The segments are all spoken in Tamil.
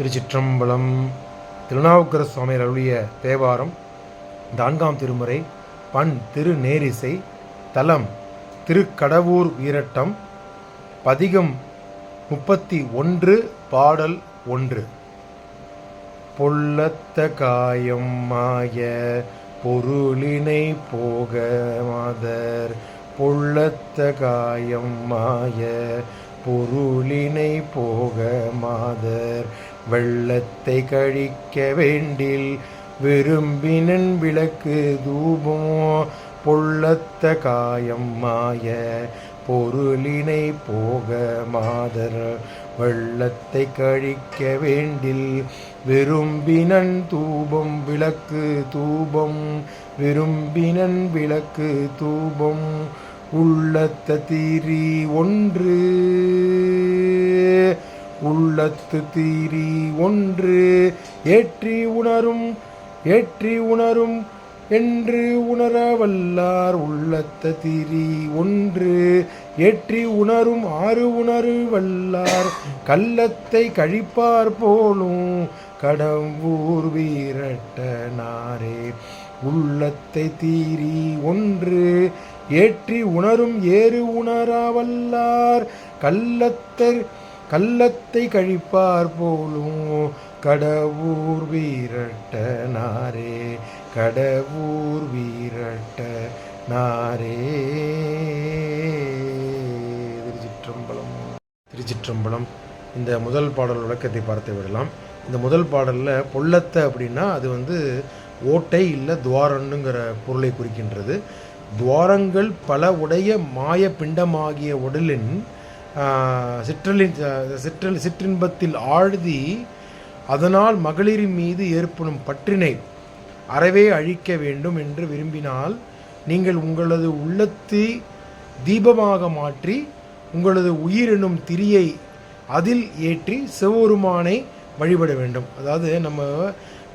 திருச்சிற்றம்பலம். திருநாவுக்கர சுவாமிகள் அருளிய தேவாரம் 4ஆம் திருமுறை. பண் திருநேரிசை. தலம் திருக்கடவூர் வீரட்டம். பதிகம் 31. பாடல் 1. பொல்லத்த காயம் மாய பொருளினை போக மாதர். பொல்லத்த காயம் மாய பொருளினை போக மாதர். வெள்ளத்தை கழிக்க வேண்டில் விரும்பினன் விளக்கு தூபமோ. பொல்லத்த காயம் மாய பொருளினை போக மாதர். வெள்ளத்தை கழிக்க வேண்டில் விரும்பினன் தூபம் விளக்கு தூபம். விரும்பினன் விளக்கு தூபம். உள்ளத்த தீரி ஒன்று. உள்ளத்து தீரி ஒன்று ஏற்றி உணரும் என்று உணர வல்லார். உள்ளத்த தீரி ஒன்று ஏற்றி உணரும் ஆறு உணரு வல்லார். கள்ளத்தை கழிப்பார் போலும் கடம்பூர் வீரட்டனாரே. உள்ளத்தை தீரி ஒன்று ஏற்றி உணரும் ஏறு உணரா வல்லார். கள்ளத்தை கழிப்பார் போலும் கடவுர் வீரட்டனாரே. கடவுர் வீரட்டனாரே. திருச்சிற்றம்பலம். திருச்சிற்றம்பலம். இந்த முதல் பாடல் விளக்கத்தை பார்த்து விடலாம். இந்த முதல் பாடலில் பொல்லத்த அப்படின்னா அது ஓட்டை இல்லை துவாரன்னுங்கிற பொருளை குறிக்கின்றது. துவாரங்கள் பல உடைய மாய பிண்டமாகிய உடலின் சிற்றின்பத்தில் ஆழ்தி அதனால் மகளிரின் மீது ஏற்படும் பற்றினை அறவே அழிக்க வேண்டும் என்று விரும்பினால் நீங்கள் உங்களது உள்ளத்தை தீபமாக மாற்றி உங்களது உயிர் எனும் திரியை அதில் ஏற்றி சிவபெருமானை வழிபட வேண்டும். அதாவது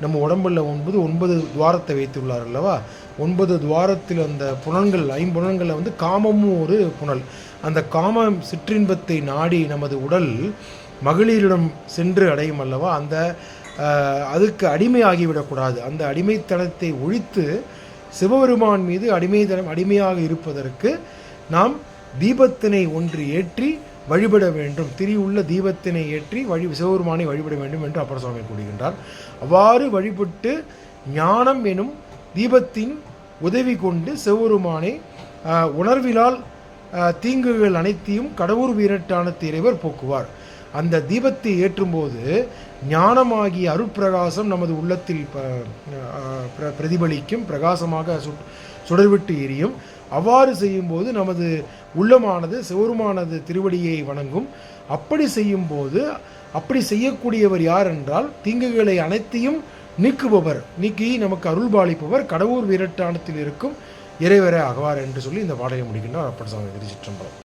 நம்ம உடம்பில் 9 துவாரத்தை வைத்துள்ளார் அல்லவா. 9 துவாரத்தில் அந்த புலன்கள் 5 புலன்களில் காமமும் ஒரு புனல். அந்த காமம் சிற்றின்பத்தை நாடி நமது உடல் மகளிரிடம் சென்று அடையும் அல்லவா. அதுக்கு அடிமையாகிவிடக்கூடாது. அந்த அடிமைத்தனத்தை ஒழித்து சிவபெருமான் மீது அடிமையாக இருப்பதற்கு நாம் தீபத்தினை ஒன்று ஏற்றி வழிபட வேண்டும். திரியுள்ள தீபத்தினை ஏற்றி சிவபெருமானை வழிபட வேண்டும் என்று அப்பர் சுவாமி கூறுகின்றார். அவ்வாறு வழிபட்டு ஞானம் எனும் தீபத்தின் உதவி கொண்டு சிவபெருமானை உணர்விலால் தீங்குகள் அனைத்தையும் கடவுர் வீரட்டான இறைவர் போக்குவார். அந்த தீபத்தை ஏற்றும்போது ஞானமாகிய அருட்பிரகாசம் நமது உள்ளத்தில் பிரதிபலிக்கும். பிரகாசமாக சுடர்விட்டு எரியும். அவ்வாறு செய்யும்போது நமது உள்ளமானது சிவபெருமானது திருவடியை வணங்கும். அப்படி செய்யக்கூடியவர் யார் என்றால் தீங்குகளை அனைத்தையும் நீக்கி நமக்கு அருள்பாலிப்பவர் கடவுர் வீரட்டானத்தில் இருக்கும் இறைவரே ஆகவார் என்று சொல்லி இந்த பாடலை முடிக்கின்றார் அப்பர் சுவாமி. திருச்சிற்றம்பலம்.